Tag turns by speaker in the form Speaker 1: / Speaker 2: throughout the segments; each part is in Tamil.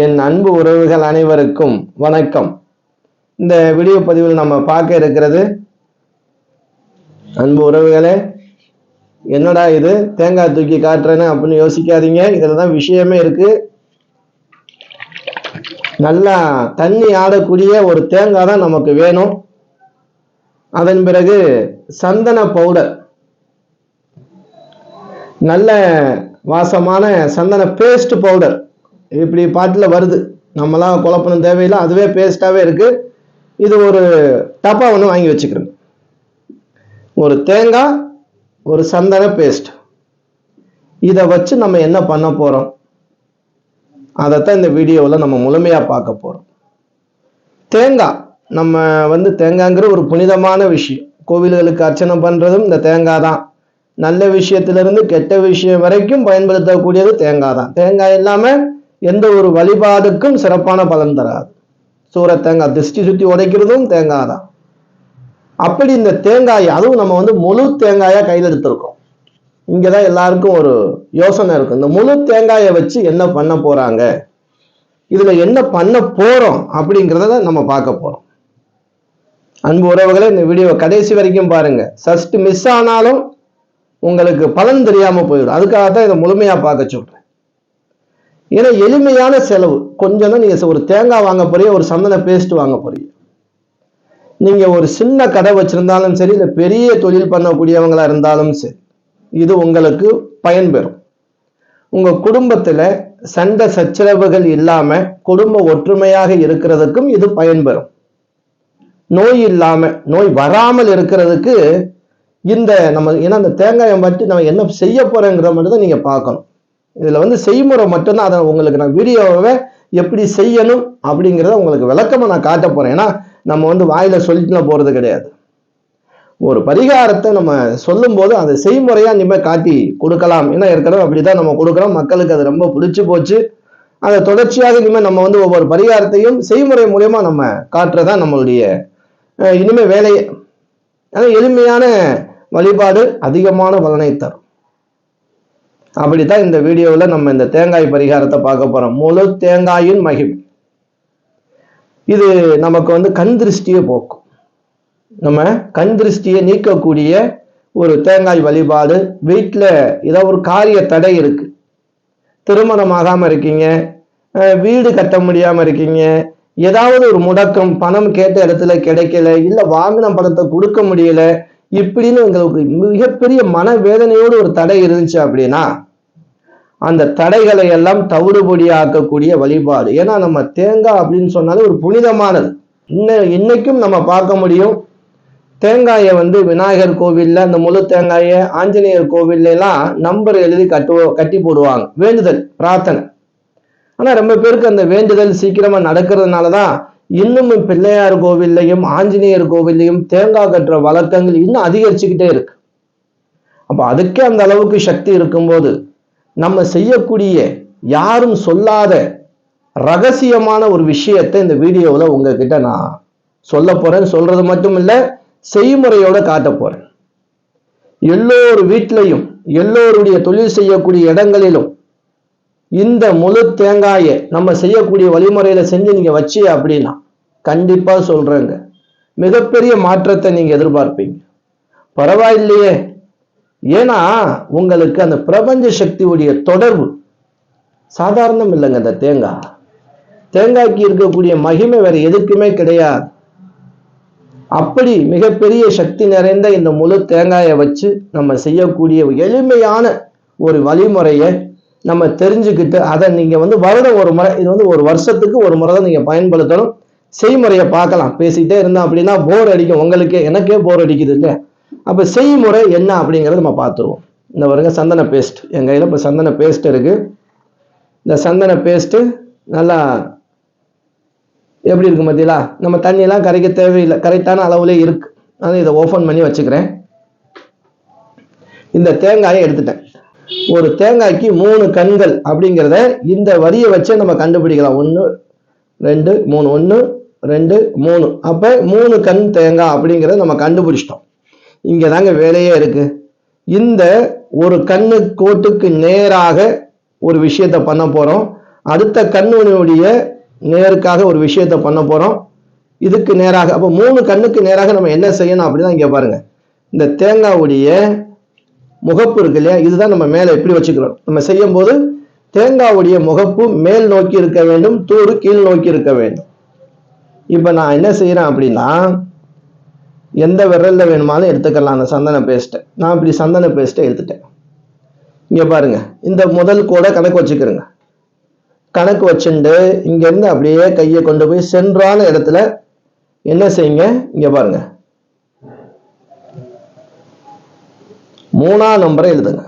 Speaker 1: என் அன்பு உறவுகள் அனைவருக்கும் வணக்கம். இந்த வீடியோ பதிவில் நம்ம பார்க்க இருக்கிறது, அன்பு உறவுகளே, என்னடா இது தேங்காய் தூக்கி காட்டுறேன்னு அப்படின்னு யோசிக்காதீங்க. இதுல தான் விஷயமே இருக்கு. நல்லா தண்ணி ஆடக்கூடிய ஒரு தேங்காய் தான் நமக்கு வேணும். அதன் பிறகு சந்தன பவுடர், நல்ல வாசமான சந்தன பேஸ்ட் பவுடர் இப்படி பாட்டில் வருது. நம்மளாம் குழப்பணும் தேவையில்லை, அதுவே பேஸ்டாவே இருக்கு. இது ஒரு டப்பா ஒன்று வாங்கி வச்சுக்கிறோம். ஒரு தேங்காய், ஒரு சந்தன பேஸ்ட், இதை வச்சு நம்ம என்ன பண்ண போறோம், அதைத்தான் இந்த வீடியோவில் நம்ம முழுமையா பார்க்க போறோம். தேங்காய், நம்ம தேங்காய்ங்கிற ஒரு புனிதமான விஷயம். கோவில்களுக்கு அர்ச்சனை பண்றதும் இந்த தேங்காய் தான். நல்ல விஷயத்திலிருந்து கெட்ட விஷயம் வரைக்கும் பயன்படுத்தக்கூடியது தேங்காய் தான். தேங்காய் இல்லாம எந்த ஒரு வழிபாடுக்கும் சிறப்பான பலன் தராது. சூர தேங்காய் திருஷ்டி சுத்தி உடைக்கிறதும் தேங்காய் தான். அப்படி இந்த தேங்காய், அதுவும் நம்ம முழு தேங்காயா கையில் எடுத்திருக்கோம். இங்கதான் எல்லாருக்கும் ஒரு யோசனை இருக்கும், இந்த முழு தேங்காயை வச்சு என்ன பண்ண போறாங்க, இதுல என்ன பண்ண போறோம் அப்படிங்கிறத நம்ம பார்க்க போறோம். அன்பு உறவுகளை, இந்த வீடியோவை கடைசி வரைக்கும் பாருங்க. சஸ்ட் மிஸ் ஆனாலும் உங்களுக்கு பலன் தெரியாம போயிடும். அதுக்காகத்தான் இதை முழுமையா பார்க்க சொல்றேன். ஏன்னா எளிமையான செலவு கொஞ்சம் தான். நீங்க ஒரு தேங்காய் வாங்க போறீங்க, ஒரு சந்தன பேஸ்ட் வாங்க போறீங்க. நீங்க ஒரு சின்ன கடை வச்சிருந்தாலும் சரி, இல்ல பெரிய தொழில் பண்ணக்கூடியவங்களா இருந்தாலும் சரி, இது உங்களுக்கு பயன்பெறும். உங்க குடும்பத்துல சண்டை சச்சரவுகள் இல்லாம குடும்ப ஒற்றுமையாக இருக்கிறதுக்கும் இது பயன்பெறும். நோய் இல்லாம, நோய் வராமல் இருக்கிறதுக்கு இந்த ஏன்னா அந்த தேங்காயை மட்டும் நம்ம என்ன செய்ய போறோங்கிற மட்டும் தான் நீங்க பார்க்கணும். இதுல செய்முறை மட்டும்தான். அதை உங்களுக்கு நான் வீடியோவை எப்படி செய்யணும் அப்படிங்கிறத உங்களுக்கு விளக்கமா நான் காட்ட போறேன். ஏன்னா நம்ம வாயில சொல்லிட்டு போறது கிடையாது. ஒரு பரிகாரத்தை நம்ம சொல்லும் போது அதை செய்முறையா இனிமே காட்டி கொடுக்கலாம். ஏன்னா ஏற்கனவே அப்படிதான் நம்ம கொடுக்குறோம். மக்களுக்கு அது ரொம்ப பிடிச்சு போச்சு. அதை தொடர்ச்சியாக இனிமே நம்ம ஒவ்வொரு பரிகாரத்தையும் செய்முறை மூலியமா நம்ம காட்டுறதா நம்மளுடைய இனிமே வேலையை. ஆனா எளிமையான வழிபாடு அதிகமான பலனை தரும். அப்படித்தான் இந்த வீடியோவில் நம்ம இந்த தேங்காய் பரிகாரத்தை பார்க்க போறோம். முழு தேங்காயின் மகிமை. இது நமக்கு கண் திருஷ்டியை போக்கும். நம்ம கண் திருஷ்டியை நீக்கக்கூடிய ஒரு தேங்காய் வழிபாடு. வீட்டில் ஏதோ ஒரு காரிய தடை இருக்கு, திருமணம் ஆகாம இருக்கீங்க, வீடு கட்ட முடியாம இருக்கீங்க, ஏதாவது ஒரு முடக்கம், பணம் கேட்ட இடத்துல கிடைக்கல, இல்ல வாங்கின பணத்தை கொடுக்க முடியல, இப்படின்னு உங்களுக்கு மிகப்பெரிய மனவேதனையோடு ஒரு தடை இருந்துச்சு அப்படின்னா, அந்த தடைகளை எல்லாம் தவிடுபொடி ஆக்கக்கூடிய வழிபாடு. ஏன்னா நம்ம தேங்காய் அப்படின்னு சொன்னாலே ஒரு புனிதமானது. இன்னைக்கும் நம்ம பார்க்க முடியும். தேங்காயை விநாயகர் கோவில்ல அந்த முழு தேங்காயை, ஆஞ்சநேயர் கோவில்ல எல்லாம் நம்பர் எழுதி கட்டி போடுவாங்க, வேண்டுதல் பிரார்த்தனை. ஆனா ரொம்ப பேருக்கு அந்த வேண்டுதல் சீக்கிரமா நடக்கிறதுனாலதான் இன்னும் பிள்ளையார் கோவில்லையும் ஆஞ்சநேயர் கோவில்லையும் தேங்காய் கட்டுற வழக்கங்கள் இன்னும் அதிகரிச்சுக்கிட்டே இருக்கு. அப்ப அதுக்கே அந்த அளவுக்கு சக்தி இருக்கும்போது, நம்ம செய்யக்கூடிய யாரும் சொல்லாத ரகசியமான ஒரு விஷயத்தை இந்த வீடியோவில் உங்ககிட்ட நான் சொல்ல போறேன். சொல்றது மட்டும் இல்ல, செய்முறையோட காட்ட போறேன். எல்லோரு வீட்டிலையும், எல்லோருடைய தொழில் செய்யக்கூடிய இடங்களிலும் இந்த முழு தேங்காயை நம்ம செய்யக்கூடிய வழிமுறையில செஞ்சு நீங்க வச்சு அப்படின்னா, கண்டிப்பா சொல்றேங்க, மிகப்பெரிய மாற்றத்தை நீங்க எதிர்பார்ப்பீங்க. பரவாயில்லையே, ஏன்னா உங்களுக்கு அந்த பிரபஞ்ச சக்தியுடைய தொடர்பு சாதாரணம் இல்லைங்க. அந்த தேங்காய்க்கு இருக்கக்கூடிய மகிமை வேற எதுக்குமே கிடையாது. அப்படி மிகப்பெரிய சக்தி நிறைந்த இந்த முழு தேங்காயை வச்சு நம்ம செய்யக்கூடிய எளிமையான ஒரு வழிமுறையை நம்ம தெரிஞ்சுக்கிட்டு, அதை நீங்க வருடம் ஒரு முறை, இது ஒரு வருஷத்துக்கு ஒரு முறை தான் நீங்க பயன்படுத்தணும். செய்முறையை பார்க்கலாம். பேசிக்கிட்டே இருந்தோம் அப்படின்னா போர் அடிக்கும். உங்களுக்கே, எனக்கே போர் அடிக்குது இல்லையா? அப்ப செய்முறை என்ன அப்படிங்கறத நம்ம பார்த்துருவோம். இந்த வருங்க சந்தன பேஸ்ட் என் கையில இப்ப சந்தன பேஸ்ட் இருக்கு. இந்த சந்தன பேஸ்ட் நல்லா எப்படி இருக்கு பார்த்தீங்களா? நம்ம தண்ணியெல்லாம் கரைக்க தேவையில்லை, கரெக்டான அளவுல இருக்கு. அதை இதை ஓபன் பண்ணி வச்சுக்கிறேன். இந்த தேங்காயை எடுத்துட்டேன். ஒரு தேங்காய்க்கு 3 கண்கள் அப்படிங்கிறத இந்த வரியை வச்சு நம்ம கண்டுபிடிக்கலாம். 1 2 3, 1 2 3. அப்ப 3 கண் தேங்காய் அப்படிங்கிறத நம்ம கண்டுபிடிச்சிட்டோம். இங்க தாங்க வேலையே இருக்கு. இந்த ஒரு கண்ணு கோட்டுக்கு நேராக ஒரு விஷயத்த பண்ண போறோம். அடுத்த கண்ணுடைய நேருக்காக ஒரு விஷயத்தை பண்ண போறோம். இதுக்கு நேராக, அப்போ 3 கண்ணுக்கு நேராக நம்ம என்ன செய்யணும் அப்படின்னா, இங்க பாருங்க, இந்த தேங்காவுடைய முகப்பு இருக்கு இல்லையா, இதுதான் நம்ம மேல எப்படி வச்சுக்கிறோம். நம்ம செய்யும் போது தேங்காவுடைய முகப்பு மேல் நோக்கி இருக்க வேண்டும், தூறு கீழ் நோக்கி இருக்க வேண்டும். இப்ப நான் என்ன செய்யறேன் அப்படின்னா, எந்த விரல்ல வேணுமாலும் எடுத்துக்கலாம் அந்த சந்தன பேஸ்ட்டை. நான் இப்படி சந்தன பேஸ்ட்டை எடுத்துட்டேன். இங்க பாருங்க, இந்த முதல் கோடை கணக்கு வச்சுக்கிறேங்க. கணக்கு வச்சுட்டு இங்க இருந்து அப்படியே கையை கொண்டு போய் சென்றான இடத்துல என்ன செய்யுங்க, இங்க பாருங்க, 3ஆம் நம்பரை எழுதுங்க.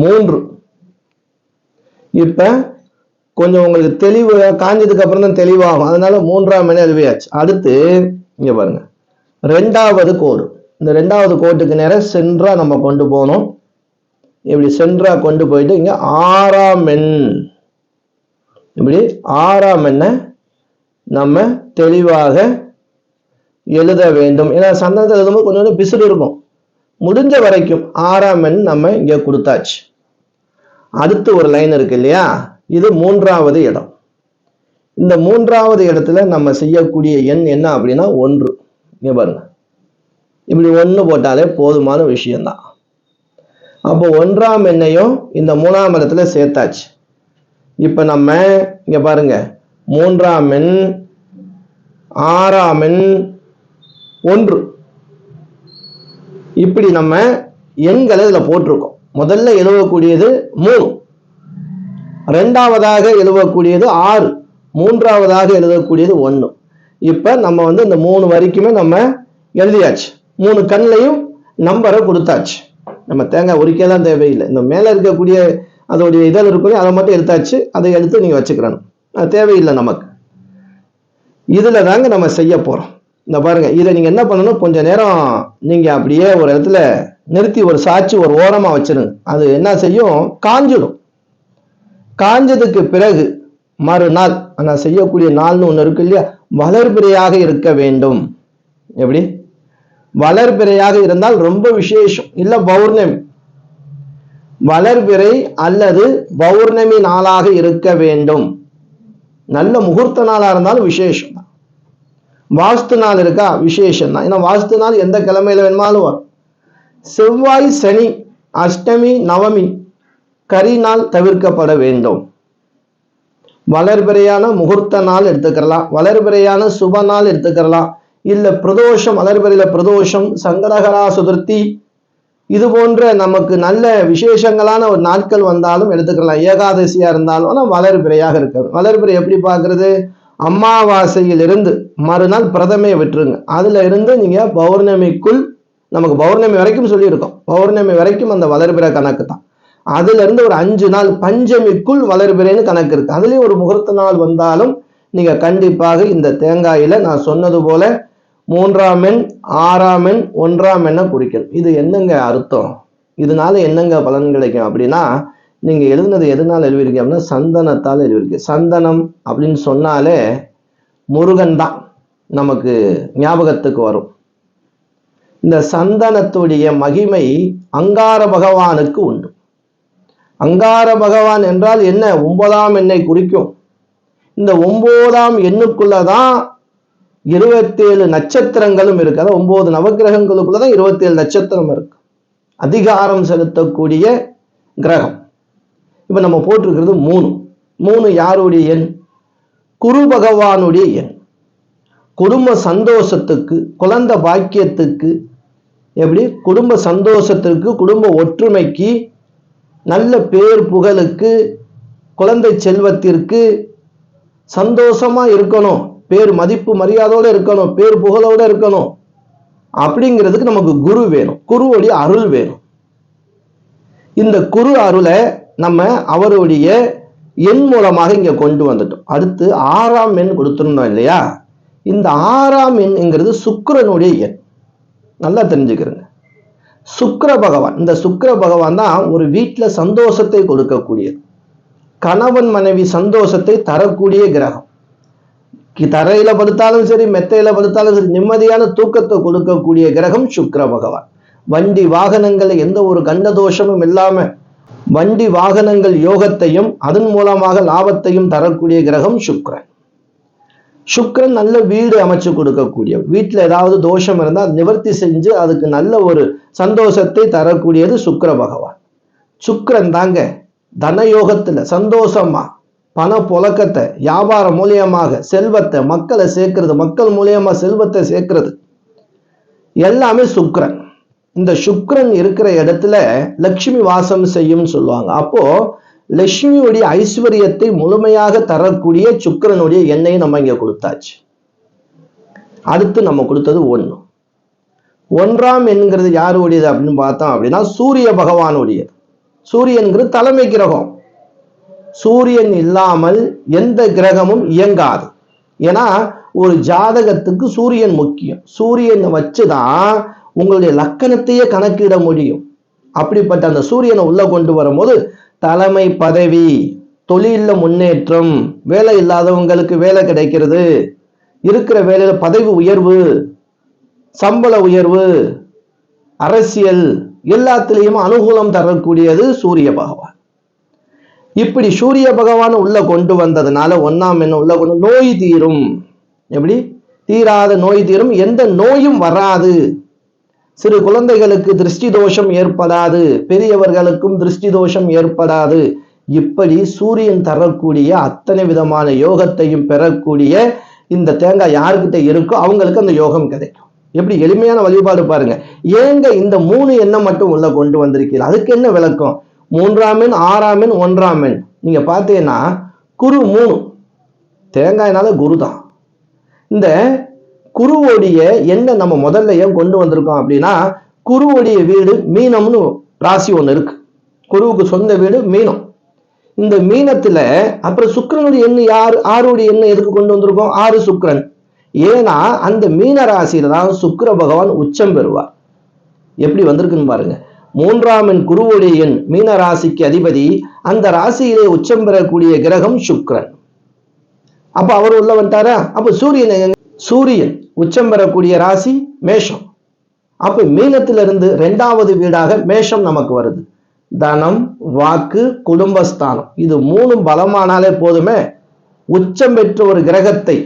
Speaker 1: 3. இப்ப கொஞ்சம் உங்களுக்கு தெளிவு காஞ்சதுக்கு அப்புறம் தான் தெளிவாகும், அதனால 3ஆம் எண்ணை எழுதியாச்சு. அடுத்து இங்க பாருங்க, 2வது கோடு. இந்த 2வது கோட்டுக்கு நேரம் சென்றா நம்ம கொண்டு போகணும். இப்படி சென்றா கொண்டு போயிட்டு இங்க 6ஆம் எண், இப்படி 6ஆம் எண்ணை நம்ம தெளிவாக எழுத வேண்டும். ஏன்னா சந்தனத்தை எழுதும்போது கொஞ்சம் பிசுறு இருக்கும். முடிஞ்ச வரைக்கும் 6ஆம் எண் நம்ம இங்க கொடுத்தாச்சு. அடுத்து ஒரு லைன் இருக்கு இல்லையா, இது 3வது இடம். இந்த 3வது இடத்துல நம்ம செய்யக்கூடிய எண் என்ன அப்படின்னா 1. இங்க பாருங்க, இப்படி 1 போட்டாலே போதுமான விஷயம்தான். அப்போ 1ஆம் எண்ணையும் இந்த 3ஆம் இடத்துல சேர்த்தாச்சு. இப்ப நம்ம இங்க பாருங்க, 3ஆம் எண், 6ஆம் எண், 1, இப்படி நம்ம எண்களை இதுல போட்டிருக்கோம். முதல்ல எழுதக்கூடியது 3, 2வதாக எழுதக்கூடியது 6, 3வதாக எழுதக்கூடியது 1. இப்ப நம்ம வந்து இந்த 3 வரைக்குமே நம்ம எழுதியாச்சு. 3 கண்ணையும் நம்பரை கொடுத்தாச்சு. நம்ம தேங்காய் உரிக்கலாம் தேவையில்லை. இந்த மேல இருக்கக்கூடிய அதோடைய இதழ் இருக்கக்கூடிய அதை மட்டும் எடுத்தாச்சு. அதை எடுத்து நீங்க வச்சுக்கிறணும், அது தேவையில்லை நமக்கு. இதுல தாங்க நம்ம செய்ய போறோம். இந்த பாருங்க, இதை நீங்க என்ன பண்ணணும், கொஞ்ச நேரம் நீங்க அப்படியே ஒரு இடத்துல நிறுத்தி ஒரு சாட்சி ஒரு ஓரமா வச்சிருங்க. அது என்ன செய்யும், காஞ்சிடும். காஞ்சதுக்கு பிறகு மறுநாள் நான் செய்யக்கூடிய நாள்னு ஒண்ணு இருக்கு இல்லையா, வளர்பிறையாக இருக்க வேண்டும். எப்படி வளர்பிறையாக இருந்தால் ரொம்ப விசேஷம். இல்ல பௌர்ணமி, வளர்பிறை அல்லது பௌர்ணமி நாளாக இருக்க வேண்டும். நல்ல முகூர்த்த நாளா இருந்தாலும் விசேஷம் தான். வாஸ்து நாள் இருக்கா, விசேஷம் தான். ஏன்னா வாஸ்து நாள் எந்த கிழமையில வேணுமாலும் வரும். செவ்வாய், சனி, அஷ்டமி, நவமி, கரி நாள் தவிர்க்கப்பட வேண்டும். வளர்பிறையான முகூர்த்த நாள் எடுத்துக்கலாம், வளர்பிறையான சுப நாள் எடுத்துக்கலாம். இல்ல பிரதோஷம், வளர்பிறையில பிரதோஷம், சங்கடகரா சதுர்த்தி, இது போன்ற நமக்கு நல்ல விசேஷங்களான ஒரு நாட்கள் வந்தாலும் எடுத்துக்கலாம். ஏகாதசியா இருந்தாலும். ஆனா வளர்பிறையாக இருக்க. வளர்பிறை எப்படி பார்க்கறது, அமாவாசையிலிருந்து மறுநாள் பிரதமையை விட்டுருங்க. அதுல இருந்து நீங்க பௌர்ணமிக்குள், நமக்கு பௌர்ணமி வரைக்கும் சொல்லியிருக்கோம், பௌர்ணமி வரைக்கும் அந்த வளர்பிறை கணக்கு தான். அதுல இருந்து ஒரு 5 நாள் பஞ்சமிக்குள் வளர்பிறைன்னு கணக்கு இருக்கு. அதுலயும் ஒரு முகூர்த்த நாள் வந்தாலும் நீங்க கண்டிப்பாக இந்த தேங்காயில நான் சொன்னது போல 3ஆம் எண், 6ஆம் எண், 1ஆம் எண்ணை குறிக்கணும். இது என்னங்க அர்த்தம், இதனால என்னங்க பலன் கிடைக்கும் அப்படின்னா, நீங்க எழுதுனது எதனால எழுதிருக்கீங்க அப்படின்னா சந்தனத்தால் எழுதிருக்கு. சந்தனம் அப்படின்னு சொன்னாலே முருகன் தான் நமக்கு ஞாபகத்துக்கு வரும். இந்த சந்தனத்துடைய மகிமை அங்கார பகவானுக்கு உண்டு. அங்கார பகவான் என்றால் என்ன, 9ஆம் எண்ணை குறிக்கும். இந்த 9ஆம் எண்ணுக்குள்ளதான் 27 நட்சத்திரங்களும் இருக்கு. அதாவது 9 நவகிரகங்களுக்குள்ளதான் 27 நட்சத்திரம் இருக்கு. அதிகாரம் செலுத்தக்கூடிய கிரகம். இப்ப நம்ம போட்டிருக்கிறது 3. 3 யாருடைய எண், குரு பகவானுடைய எண். குடும்ப சந்தோஷத்துக்கு, குழந்தை பாக்கியத்துக்கு, எப்படி குடும்ப சந்தோஷத்திற்கு, குடும்ப ஒற்றுமைக்கு, நல்ல பேர் புகழுக்கு, குழந்தை செல்வத்திற்கு, சந்தோஷமா இருக்கணும், பேர் மதிப்பு மரியாதையோட இருக்கணும், பேர் புகழோட இருக்கணும் அப்படிங்கிறதுக்கு நமக்கு குரு வேணும். குருவுடைய அருள் வேணும். இந்த குரு அருளை நம்ம அவருடைய எண் மூலமாக இங்க கொண்டு வந்துட்டோம். அடுத்து 6ஆம் எண் கொடுத்துருந்தோம் இல்லையா, இந்த 6ஆம் எண்ங்கிறது சுக்கிரனுடைய எண். நல்லா தெரிஞ்சுக்கிறேங்க. சுக்கிர பகவான், இந்த சுக்கிர பகவான் தான் ஒரு வீட்டுல சந்தோஷத்தை கொடுக்கக்கூடியது. கணவன் மனைவி சந்தோஷத்தை தரக்கூடிய கிரகம். தரையில படுத்தாலும் சரி, மெத்தையில படுத்தாலும் சரி, நிம்மதியான தூக்கத்தை கொடுக்கக்கூடிய கிரகம் சுக்கிர பகவான். வண்டி வாகனங்கள்ல எந்த ஒரு கண்ட தோஷமும் இல்லாம வண்டி வாகனங்கள் யோகத்தையும் அதன் மூலமாக லாபத்தையும் தரக்கூடிய கிரகம் சுக்கிரன். சுக்கிரன் நல்ல வீடு அமைச்சு கொடுக்கக்கூடிய, வீட்டில் ஏதாவது தோஷம் இருந்தால் நிவர்த்தி செஞ்சு அதுக்கு நல்ல ஒரு சந்தோஷத்தை தரக்கூடியது சுக்கிர பகவான். சுக்கிரன் தாங்க தனயோகத்துல சந்தோஷமா பண புழக்கத்தை, வியாபாரம் மூலியமாக செல்வத்தை மக்களை சேர்க்கிறது, மக்கள் மூலியமா செல்வத்தை சேர்க்கிறது, எல்லாமே சுக்கிரன். இந்த சுக்கிரன் இருக்கிற இடத்துல லட்சுமி வாசம் செய்யும் சொல்லுவாங்க. அப்போ லட்சுமியுடைய ஐஸ்வர்யத்தை முழுமையாக தரக்கூடிய சுக்கிரனுடைய எண்ணெயை நம்ம இங்க கொடுத்தாச்சு. அடுத்து நம்ம கொடுத்தது 1. 1ஆம் என்கிறது யாருடையது அப்படின்னு பார்த்தோம் அப்படின்னா சூரிய பகவானுடையது. சூரியன்கிறது தலைமை கிரகம். சூரியன் இல்லாமல் எந்த கிரகமும் இயங்காது. ஏன்னா ஒரு ஜாதகத்துக்கு சூரியன் முக்கியம். சூரியனை வச்சுதான் உங்களுடைய லக்கணத்தையே கணக்கிட முடியும். அப்படிப்பட்ட அந்த சூரியனை உள்ள கொண்டு வரும்போது தலைமை பதவி, தொழில முன்னேற்றம், வேலை இல்லாதவங்களுக்கு வேலை கிடைக்கிறது, இருக்கிற வேலையில பதவி உயர்வு, சம்பள உயர்வு, அரசியல் எல்லாத்திலையும் அனுகூலம் தரக்கூடியது சூரிய பகவான். இப்படி சூரிய பகவான் உள்ள கொண்டு வந்ததுனால 1ஆம் எண்ணம் உள்ள கொண்டு நோய் தீரும். எப்படி தீராத நோய் தீரும், எந்த நோயும் வராது. சிறு குழந்தைகளுக்கு திருஷ்டி தோஷம் ஏற்படாது, பெரியவர்களுக்கும் திருஷ்டி தோஷம் ஏற்படாது. இப்படி சூரியன் தரக்கூடிய அத்தனை விதமான யோகத்தையும் பெறக்கூடிய இந்த தேங்காய் யாருக்கிட்ட இருக்கோ அவங்களுக்கு அந்த யோகம் கிடைக்கும். எப்படி எளிமையான வழிபாடு பாருங்க. ஏங்க இந்த 3 எண்ணம் மட்டும் உள்ள கொண்டு வந்திருக்கீங்க? அதுக்கு என்ன விளக்கம்? 3ஆம் எண், 6ஆம் எண், 1ஆம் எண். நீங்க பார்த்தீங்கன்னா குரு 3, தேங்காய்னால குரு தான். இந்த குருவுடைய எண்ணெய் நம்ம முதல்ல ஏன் கொண்டு வந்திருக்கோம் அப்படின்னா, குருவுடைய வீடு மீனம்னு ராசி ஒன்று இருக்கு. குருவுக்கு சொந்த வீடு மீனம். இந்த மீனத்துல அப்புறம் சுக்கிரனுடைய எண்ணெய் யார்? 6உடைய எண்ணெய் எதுக்கு கொண்டு வந்திருக்கோம்? 6 சுக்கிரன். ஏன்னா அந்த மீன ராசியில தான் சுக்கிர பகவான் உச்சம் பெறுவார். எப்படி வந்திருக்குன்னு பாருங்க. 3ஆம் எண் குருவுடைய எண் மீன ராசிக்கு அதிபதி, அந்த ராசியிலே உச்சம் பெறக்கூடிய கிரகம் சுக்கிரன். அப்ப அவர் உள்ள வந்துட்டாரா? அப்ப சூரியன் உச்சம் பெறக்கூடிய ராசி மேஷம். அப்ப மீனத்திலிருந்து 2வது வீடாக மேஷம் நமக்கு வருது. தனம், வாக்கு, குடும்பஸ்தானம், இது 3 பலமானாலே போதுமே. உச்சம் பெற்ற ஒரு கிரகத்தை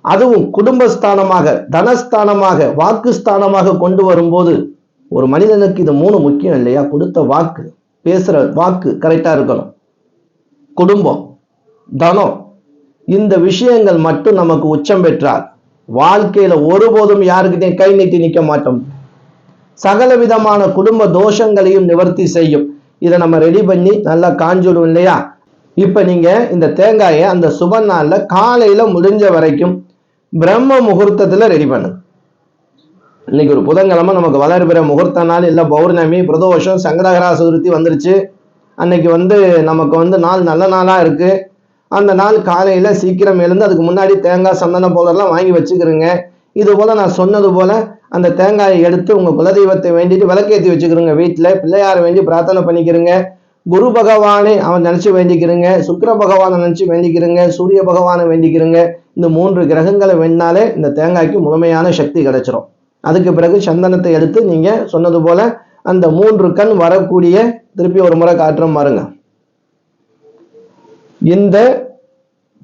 Speaker 1: அதுவும் குடும்பஸ்தானமாக, தனஸ்தானமாக, வாக்குஸ்தானமாக கொண்டு வரும்போது ஒரு மனிதனுக்கு இது 3 முக்கியம் இல்லையா? கொடுத்த வாக்கு, பேசுற வாக்கு கரெக்டா இருக்கணும். குடும்பம், தனம், இந்த விஷயங்கள் மட்டும் நமக்கு உச்சம் பெற்றால் வாழ்க்கையில ஒருபோதும் யாருக்கிட்டையும் கை நீட்டி நிற்க மாட்டோம். சகல விதமான குடும்ப தோஷங்களையும் நிவர்த்தி செய்யும். இதை நம்ம ரெடி பண்ணி நல்லா காஞ்சிடும் இல்லையா? இப்ப நீங்க இந்த தேங்காயை அந்த சுப நாள்ல காலையில முடிஞ்ச வரைக்கும் பிரம்ம முகூர்த்தத்துல ரெடி பண்ணுங்க. இன்னைக்கு ஒரு புதன்கிழமை, நமக்கு வளர்பிற முகூர்த்த நாள், இல்லை பௌர்ணமி, பிரதோஷம், சங்கடகரா சதுர்த்தி வந்துருச்சு. அன்னைக்கு நமக்கு நாள் நல்ல நாளா இருக்கு. அந்த நாள் காலையில சீக்கிரம் எழுந்து அதுக்கு முன்னாடி தேங்காய், சந்தன பவுடர்லாம் வாங்கி வச்சுக்கிறோங்க. இது போல நான் சொன்னது போல அந்த தேங்காயை எடுத்து உங்க குலதெய்வத்தை வேண்டிட்டு விளக்கேற்றி வச்சுக்கிறோங்க. வீட்டுல பிள்ளையாரை வேண்டி பிரார்த்தனை பண்ணிக்கிறோங்க. குரு பகவானை அவன் நினைச்சு வேண்டிக்கிறோங்க. சுக்கிர பகவானை நினைச்சு வேண்டிக்கிறோங்க. சூரிய பகவானை வேண்டிக்கிறோங்க. இந்த 3 கிரகங்களை வேணாலே இந்த தேங்காய்க்கு முழுமையான சக்தி கிடைச்சிரும். அதுக்கு பிறகு சந்தனத்தை எடுத்து நீங்க சொன்னது போல அந்த 3 கண் வரக்கூடிய, திருப்பி ஒரு முறை காட்டுறோம் பாருங்க. இந்த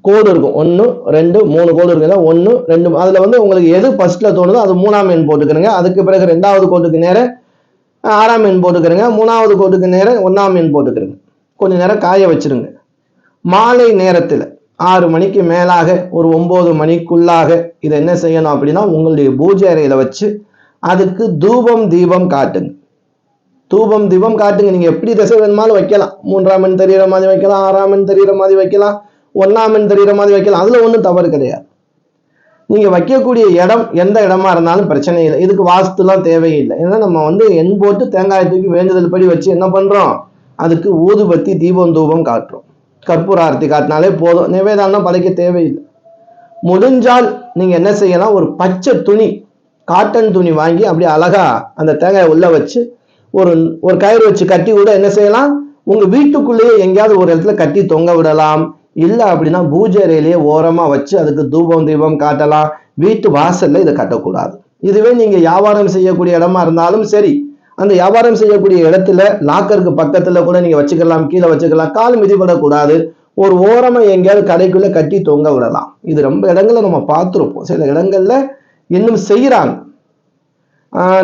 Speaker 1: கோடு இருக்கும், 1 2 3 கோடு இருக்குதா, 1 2. அதுல உங்களுக்கு எது ஃபர்ஸ்ட்ல தோணுதோ அது 3ஆம் எண் போட்டுக்கிறங்க. அதுக்கு பிறகு 2வது கோட்டுக்கு நேர 6ஆம் எண் போட்டுக்கிறங்க. 3வது கோட்டுக்கு நேர 1ஆம் எண் போட்டுக்கிறங்க. கொஞ்ச நேரம் காய வச்சிருங்க. மாலை நேரத்துல 6 மணிக்கு மேலாக ஒரு 9 மணிக்குள்ளாக இதை என்ன செய்யணும் அப்படின்னா, உங்களுடைய பூஜை அறையில வச்சு அதுக்கு தூபம் தீபம் காட்டுங்க. தூபம் தீபம் காட்டுங்க. நீங்க எப்படி திசை வேணுமாலும் வைக்கலாம். 3ஆம் எண் தெரிகிற மாதிரி வைக்கலாம், 6ஆம் எண் தெரிகிற மாதிரி வைக்கலாம், 1ஆம் எண் தெரிகிற மாதிரி வைக்கலாம். அதுல ஒன்றும் தவறு கிடையாது. நீங்க வைக்கக்கூடிய இடம் எந்த இடமா இருந்தாலும் பிரச்சனை இல்லை. இதுக்கு வாஸ்துலாம் தேவையில்லை. ஏன்னா நம்ம எண் போட்டு தேங்காய் தூக்கி வேண்டுதல் படி வச்சு என்ன பண்றோம், அதுக்கு ஊதுபத்தி தீபம் தூபம் காட்டுறோம். கற்பூர ஆரத்தி காட்டினாலே போதும். நிவேதானம் படைக்க தேவையில்லை. முடிஞ்சால் நீங்க என்ன செய்யலாம், ஒரு பச்சை துணி, காட்டன் துணி வாங்கி அப்படியே அழகா அந்த தேங்காயை உள்ள வச்சு ஒரு கயிறு வச்சு கட்டி கூட என்ன செய்யலாம், உங்க வீட்டுக்குள்ளேயே எங்கேயாவது ஒரு இடத்துல கட்டி தொங்க விடலாம். இல்லை அப்படின்னா பூஜை அறையிலேயே ஓரமா வச்சு அதுக்கு தூபம் தீபம் காட்டலாம். வீட்டு வாசல்ல இதை கட்டக்கூடாது. இதுவே நீங்க வியாபாரம் செய்யக்கூடிய இடமா இருந்தாலும் சரி, அந்த வியாபாரம் செய்யக்கூடிய இடத்துல லாக்கருக்கு பக்கத்துல கூட நீங்க வச்சுக்கலாம், கீழே வச்சுக்கலாம், கால் மிதிபடக்கூடாது. ஒரு ஓரமா எங்கேயாவது கடைக்குள்ள கட்டி தொங்க விடலாம். இது ரொம்ப இடங்கள்ல நம்ம பார்த்துருப்போம். சில இடங்கள்ல இன்னும் செய்யறாங்க.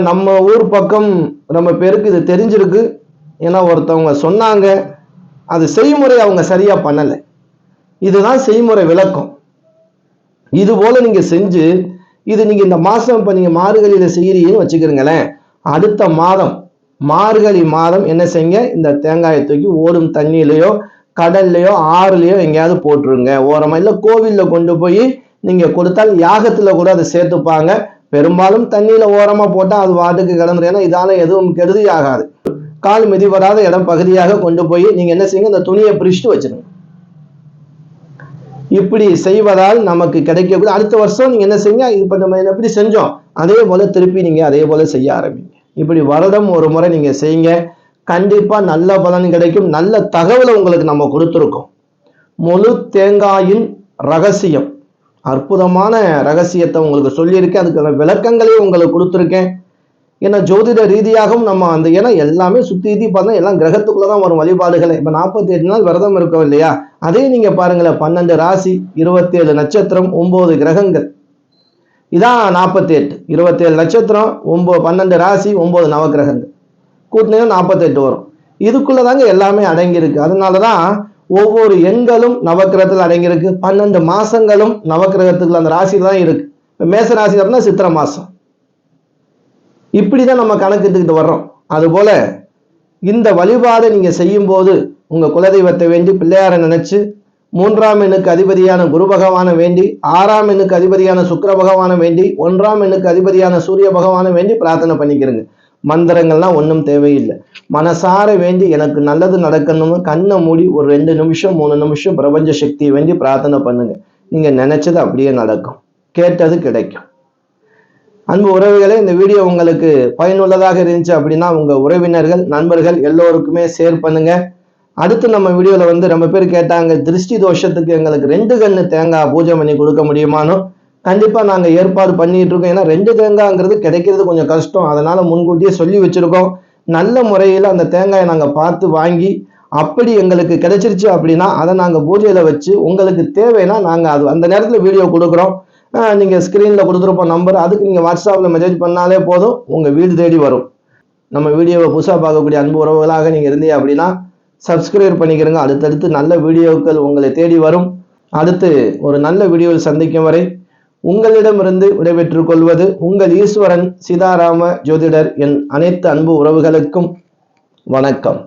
Speaker 1: நம்ம ஊர் பக்கம் ரொம்ப பேருக்கு இது தெரிஞ்சிருக்கு. ஏன்னா ஒருத்தவங்க சொன்னாங்க, அது செய்முறை அவங்க சரியா பண்ணலை. இதுதான் செய்முறை விளக்கம். இது போல நீங்க செஞ்சு இது நீங்க இந்த மாசம் இப்ப நீங்க மார்கழியில செய்யறீங்கன்னு வச்சுக்கிறீங்களேன், அடுத்த மாதம் மார்கழி மாதம் என்ன செய்யுங்க, இந்த தேங்காயை தூக்கி ஓடும் தண்ணியிலையோ கடல்லையோ ஆறுலையோ எங்கேயாவது போட்டுருங்க ஓரமா. இல்ல கோவில்ல கொண்டு போய் நீங்க கொடுத்தால் யாகத்துல கூட அதை சேர்த்துப்பாங்க. பெரும்பாலும் தண்ணியில ஓரமா போட்டா அது வாட்டுக்கு கிடந்துரு. ஏன்னா இதால எதுவும் கெடுதி ஆகாது. கால் மிதிபடாத இடம் பகுதியாக கொண்டு போய் நீங்க என்ன செய்யுங்க, இந்த துணியை பிரிச்சுட்டு வச்சிருங்க. இப்படி செய்வதால் நமக்கு கிடைக்கக்கூடிய அடுத்த வருஷம் நீங்க என்ன செய்யுங்க, இப்ப நம்ம எப்படி செஞ்சோம் அதே போல திருப்பி நீங்க அதே போல செய்ய ஆரம்பிங்க. இப்படி வருடம் ஒரு முறை நீங்க செய்யுங்க. கண்டிப்பா நல்ல பலன் கிடைக்கும். நல்ல தகவலை உங்களுக்கு நம்ம கொடுத்துருக்கோம். முழு தேங்காயின் ரகசியம், அற்புதமான ரகசியத்தை உங்களுக்கு சொல்லியிருக்கேன். அதுக்கான விளக்கங்களையும் உங்களுக்கு கொடுத்துருக்கேன். ஏன்னா ஜோதிட ரீதியாகவும் நம்ம ஏன்னா எல்லாமே சுத்தி பார்த்தா எல்லாம் கிரகத்துக்குள்ளதான் வரும் வழிபாடுகளை. இப்ப 48 நாள் விரதம் இருக்கோம் இல்லையா, அதே நீங்க பாருங்களேன், 12 ராசி, 27 நட்சத்திரம், 9 கிரகங்கள். இதான் 48. 27 நட்சத்திரம், 12 ராசி, 9 நவகிரகங்கள் கூட்டினதும் 48 வரும். இதுக்குள்ளதாங்க எல்லாமே அடங்கியிருக்கு. அதனாலதான் ஒவ்வொரு எண்களும் நவக்கிரகத்தில் அடங்கியிருக்கு. 12 மாசங்களும் நவக்கிரகத்துக்குள்ள அந்த ராசியில தான் இருக்கு. மேச ராசி அப்படின்னா சித்திரை மாசம். இப்படிதான் நம்ம கணக்கிட்டுக்கிட்டு வர்றோம். அதுபோல இந்த வழிபாடு நீங்க செய்யும் போது உங்க குலதெய்வத்தை வேண்டி பிள்ளையாரை நினைச்சு, 3ஆம் எண்ணுக்கு அதிபதியான குரு பகவானை வேண்டி, 6ஆம் எண்ணுக்கு அதிபதியான சுக்கிர பகவானை வேண்டி, 1ஆம் எண்ணுக்கு அதிபதியான சூரிய பகவானை வேண்டி பிரார்த்தனை பண்ணிக்கிறங்க. மந்திரங்கள்லாம் ஒன்றும் தேவையில்லை. மனசார வேண்டி எனக்கு நல்லது நடக்கணும்னு கண்ணை மூடி ஒரு 2 நிமிஷம் 3 நிமிஷம் பிரபஞ்ச சக்தியை வேண்டி பிரார்த்தனை பண்ணுங்க. நீங்க நினைச்சது அப்படியே நடக்கும், கேட்டது கிடைக்கும். அன்பு உறவுகளே, இந்த வீடியோ உங்களுக்கு பயனுள்ளதாக இருந்துச்சு அப்படின்னா உங்க உறவினர்கள் நண்பர்கள் எல்லோருக்குமே ஷேர் பண்ணுங்க. அடுத்து நம்ம வீடியோல ரொம்ப பேர் கேட்டாங்க, திருஷ்டி தோஷத்துக்கு எங்களுக்கு 2 கண்ணு தேங்காய் பூஜை பண்ணி கொடுக்க முடியுமான்னு. கண்டிப்பா நாங்க ஏற்பாடு பண்ணிட்டு இருக்கோம். ஏன்னா 2 தேங்காய்ங்கிறது கிடைக்கிறது கொஞ்சம் கஷ்டம். அதனால முன்கூட்டியே சொல்லி வச்சிருக்கோம். நல்ல முறையில அந்த தேங்காயை நாங்க பார்த்து வாங்கி, அப்படி எங்களுக்கு கிடைச்சிருச்சு அப்படின்னா அதை நாங்க பூஜையில வச்சு உங்களுக்கு தேவைன்னா நாங்க அது அந்த நேரத்துல வீடியோ கொடுக்குறோம். நீங்க ஸ்கிரீன்ல கொடுத்துருப்போம் நம்பர், அதுக்கு நீங்க வாட்ஸ்அப்ல மெசேஜ் பண்ணாலே போதும், உங்க வீடு தேடி வரும். நம்ம வீடியோவை புதுசா பார்க்கக்கூடிய அன்பு உறவுகளாக நீங்க இருந்தீங்க அப்படின்னா சப்ஸ்கிரைப் பண்ணிக்கிறங்க. அடுத்தடுத்து நல்ல வீடியோக்கள் உங்களை தேடி வரும். அடுத்து ஒரு நல்ல வீடியோவில் சந்திக்கும் வரை உங்களிடமிருந்து விடைபெற்றுக் கொள்வது உங்கள் ஈஸ்வரன் சீதாராம ஜோதிடர். என் அனைத்து அன்பு உறவுகளுக்கும் வணக்கம்.